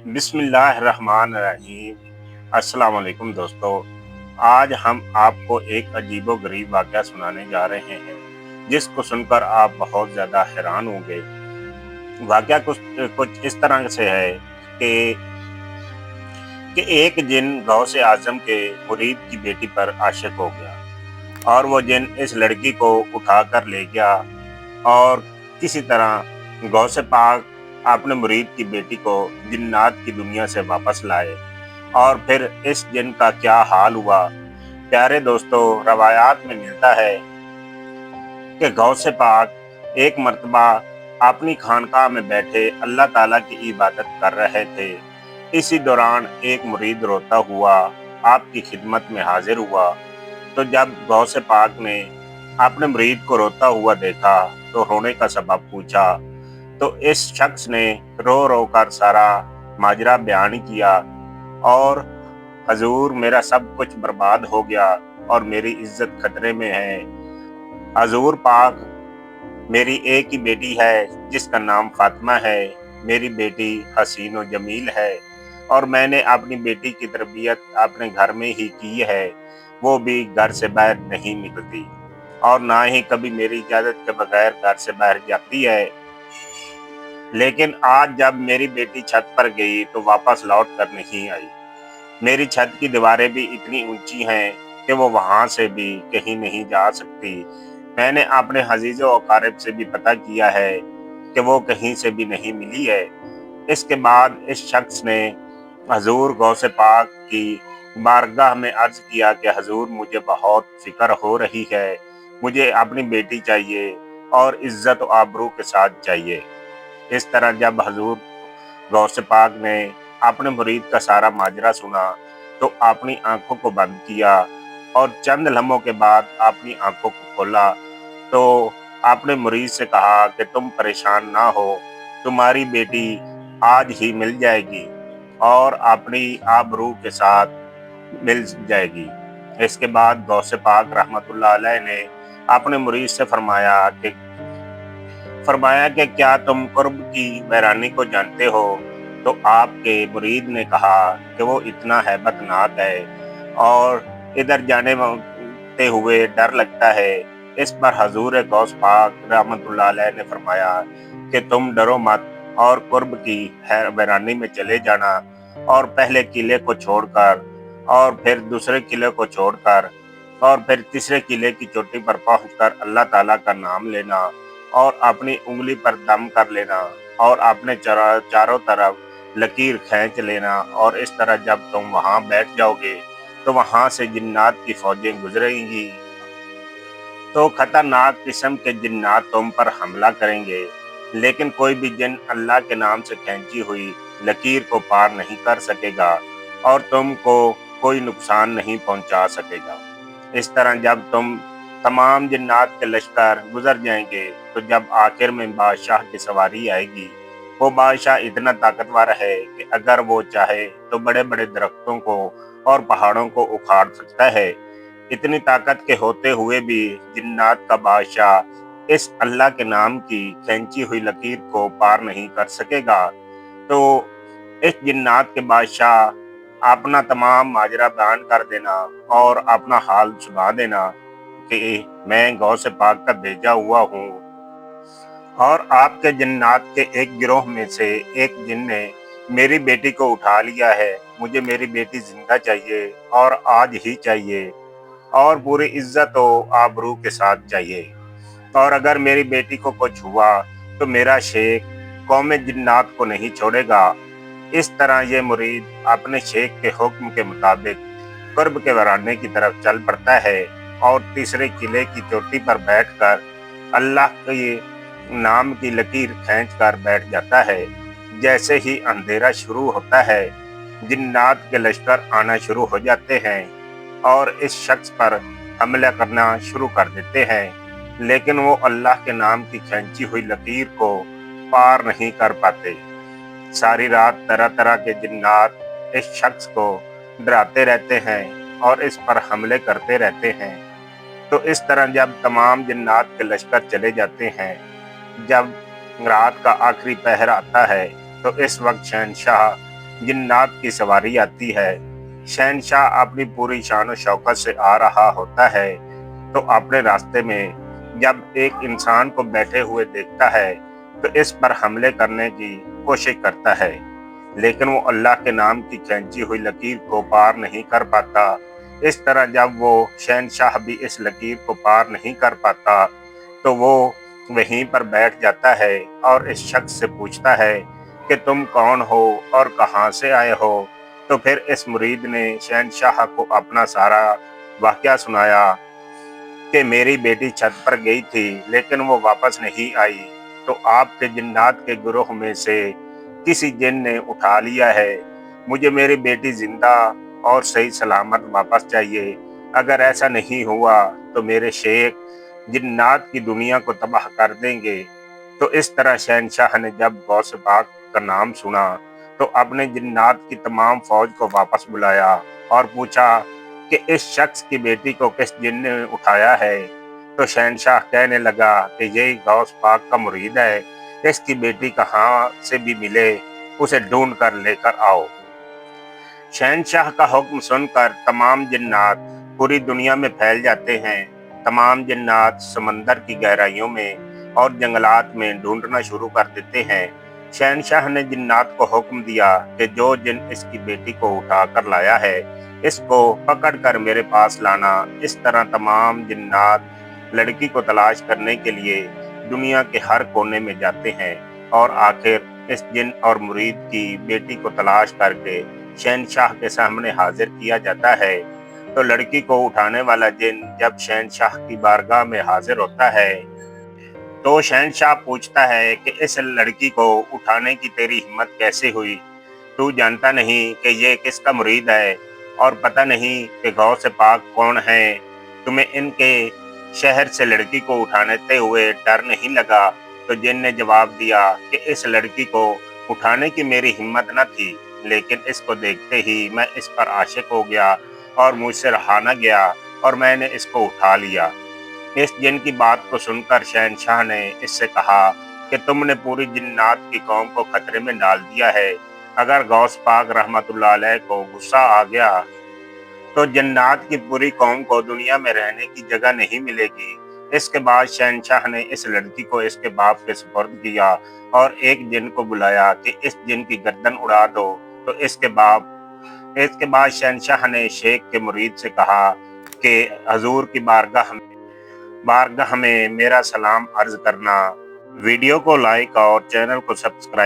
बिस्मिल्लाहिर्रहमानिर्रहीम। अस्सलाम वालेकुम दोस्तों। आज हम आपको एक अजीबो-गरीब वाक़या सुनाने जा रहे हैं, जिसको सुनकर आप बहुत ज़्यादा हैरान होंगे। वाक़या कुछ कुछ इस तरह से है कि एक जिन गौसे आज़म के मुरीद की बेटी पर आशिक़ हो गया और वो जिन इस लड़की को उठाकर ले गया और किसी तरह गौसे पाक अपने मुरीद की बेटी को जिन्नात की दुनिया से वापस लाए। और फिर इस जिन का क्या हाल हुआ। प्यारे दोस्तों, रवायात में मिलता है कि गौसे पाक एक मर्तबा अपनी खानकाह में बैठे अल्लाह ताला की इबादत कर रहे थे। इसी दौरान एक मुरीद रोता हुआ आपकी खिदमत में हाजिर हुआ। तो जब गौसे पाक ने अपने मुरीद को रोता हुआ देखा तो रोने का सबब पूछा, तो इस शख्स ने रो रो कर सारा माजरा बयान किया और हजूर, मेरा सब कुछ बर्बाद हो गया और मेरी इज्जत खतरे में है। हजूर पाक, मेरी एक ही बेटी है जिसका नाम फातिमा है। मेरी बेटी हसीन व जमील है और मैंने अपनी बेटी की तरबियत अपने घर में ही की है। वो भी घर से बाहर नहीं निकलती और ना ही कभी मेरी इजाज़त के बगैर घर से बाहर जाती है। लेकिन आज जब मेरी बेटी छत पर गई तो वापस लौट कर नहीं आई। मेरी छत की दीवारें भी इतनी ऊंची हैं कि वो वहां से भी कहीं नहीं जा सकती। मैंने अपने अजीज़ों और अकारिब से भी पता किया है कि वो कहीं से भी नहीं मिली है। इसके बाद इस शख्स ने हजूर गौसे पाक की बारगाह में अर्ज किया कि हजूर, मुझे बहुत फिक्र हो रही है। मुझे अपनी बेटी चाहिए और इज्जत और आबरू के साथ चाहिए। इस तरह जब हजूर गौसे पाक ने अपने मुरीद का सारा माजरा सुना तो अपनी आंखों को बंद किया और चंद लम्हों के बाद अपनी आंखों को खोला तो अपने मुरीद से कहा कि तुम परेशान ना हो, तुम्हारी बेटी आज ही मिल जाएगी और अपनी आबरू के साथ मिल जाएगी। इसके बाद गौसे पाक रहमतुल्लाह अलैह ने अपने मुरीद से फरमाया कि क्या तुम कुर्ब की वैरानी को जानते हो? तो आपके मुरीद ने कहा कि वो इतना हैबतनाक है और इधर जाते हुए डर लगता है। इस पर हजूर गौस पाक रहमतुल्लाह अलैह ने फरमाया कि तुम डरो मत और कुर्ब की वैरानी में चले जाना और पहले किले को छोड़कर और फिर दूसरे किले को छोड़कर और फिर तीसरे किले की चोटी पर पहुंचकर अल्लाह ताला का नाम लेना और अपनी उंगली पर दम कर लेना और अपने चारों तरफ लकीर खींच लेना। और इस तरह जब तुम वहां बैठ जाओगे तो वहां से जिन्नात की फौजें गुजरेंगी तो खतरनाक किस्म के जिन्नात तुम पर हमला करेंगे, लेकिन कोई भी जिन अल्लाह के नाम से खींची हुई लकीर को पार नहीं कर सकेगा और तुमको कोई नुकसान नहीं पहुंचा सकेगा। इस तरह जब तुम तमाम जिन्नात के लश्कर गुजर जाएंगे तो जब आखिर में बादशाह की सवारी आएगी, वो बादशाह इतना ताकतवर है कि अगर वो चाहे तो बड़े बड़े दरख्तों को और पहाड़ों को उखाड़ सकता है। इतनी ताकत के होते हुए भी जिन्नात का बादशाह इस अल्लाह के नाम की खींची हुई लकीर को पार नहीं कर सकेगा। तो इस जिन्नात के बादशाह अपना तमाम माजरा बयान कर देना और अपना हाल सुना देना कि मैं गौसे पाक का भेजा हुआ हूँ और आपके जिन्नात के एक गिरोह में से एक जिन ने मेरी बेटी को उठा लिया है। मुझे मेरी बेटी जिंदा चाहिए और आज ही चाहिए और पूरी इज्जत और आबरू के साथ चाहिए। और अगर मेरी बेटी को कुछ हुआ तो मेरा शेख कौम जिन्नात को नहीं छोड़ेगा। इस तरह ये मुरीद अपने शेख के हुक्म के मुताबिक कुर्ब के वराने की तरफ चल पड़ता है और तीसरे किले की चोटी पर बैठकर अल्लाह के नाम की लकीर खींचकर बैठ जाता है। जैसे ही अंधेरा शुरू होता है, जिन्नात के लश्कर आना शुरू हो जाते हैं और इस शख्स पर हमला करना शुरू कर देते हैं, लेकिन वो अल्लाह के नाम की खींची हुई लकीर को पार नहीं कर पाते। सारी रात तरह तरह के जिन्नात इस शख्स को डराते रहते हैं और इस पर हमले करते रहते हैं। तो इस तरह जब तमाम जिन्नात के लश्कर चले जाते हैं, जब रात का आखिरी पहर आता है तो इस वक्त शहनशाह जिन्नात की सवारी आती है। शहनशाह अपनी पूरी शान और शौकत से आ रहा होता है तो अपने रास्ते में जब एक इंसान को बैठे हुए देखता है तो इस पर हमले करने की कोशिश करता है, लेकिन वो अल्लाह के नाम की खींची हुई लकीर को पार नहीं कर पाता। इस तरह जब वो शहनशाह भी इस लकीर को पार नहीं कर पाता तो वो वहीं पर बैठ जाता है और इस शख्स से पूछता है कि तुम कौन हो और कहाँ से आए हो। तो फिर इस मुरीद ने शहनशाह को अपना सारा वाकया सुनाया कि मेरी बेटी छत पर गई थी लेकिन वो वापस नहीं आई, तो आपके जिन्नात के गुरोह में से किसी जिन ने उठा लिया है। मुझे मेरी बेटी जिंदा और सही सलामत वापस चाहिए। अगर ऐसा नहीं हुआ तो मेरे शेख जिन्नात की दुनिया को तबाह कर देंगे। तो इस तरह शहनशाह ने जब गौस पाक का नाम सुना तो अपने जिन्नात की तमाम फौज को वापस बुलाया और पूछा कि इस शख्स की बेटी को किस जिन ने उठाया है। तो शहनशाह कहने लगा कि यही गौस पाक का मुरीद है, इसकी बेटी कहाँ से भी मिले उसे ढूंढ कर लेकर आओ। शहनशाह का हुक्म सुनकर तमाम जिन्नात पूरी दुनिया में फैल जाते हैं। तमाम जिन्नात समंदर की गहराइयों में और जंगलात में ढूंढना शुरू कर देते हैं। शहनशाह ने जिन्नात को हुक्म दिया कि जो जिन इसकी बेटी को उठा कर लाया है इसको पकड़ कर मेरे पास लाना। इस तरह तमाम जिन्नात लड़की को तलाश करने के लिए दुनिया के हर कोने में जाते हैं और आखिर इस जिन और मुरीद की बेटी को तलाश करके शहनशाह के सामने हाजिर किया जाता है। तो लड़की को उठाने वाला जिन जब शहनशाह की बारगाह में हाजिर होता है तो शहनशाह पूछता है कि इस लड़की को उठाने की तेरी हिम्मत कैसे हुई? तू जानता नहीं कि ये किसका मुरीद है और पता नहीं कि गौस पाक कौन है। तुम्हें इनके शहर से लड़की को उठाते हुए डर नहीं लगा? तो जिन ने जवाब दिया कि इस लड़की को उठाने की मेरी हिम्मत न थी, लेकिन इसको देखते ही मैं इस पर आशिक हो गया और मुझसे रहा न गया और मैंने इसको उठा लिया। इस जिन की बात को सुनकर शहनशाह ने इससे कहा कि तुमने पूरी जिन्नात की कौम को खतरे में डाल दिया है। अगर गौस पाक रहमतुल्लाह अलैह को गुस्सा आ गया तो जन्नात की पूरी कौम को दुनिया में रहने की जगह नहीं मिलेगी। इसके बाद शहनशाह ने इस लड़की को इसके बाप के सुपुर्द किया और एक जिन को बुलाया कि इस जिन की गर्दन उड़ा दो। तो इसके बाद शहनशाह ने शेख के मुरीद से कहा कि हजूर की बारगाह में मेरा सलाम अर्ज करना। वीडियो को लाइक और चैनल को सब्सक्राइब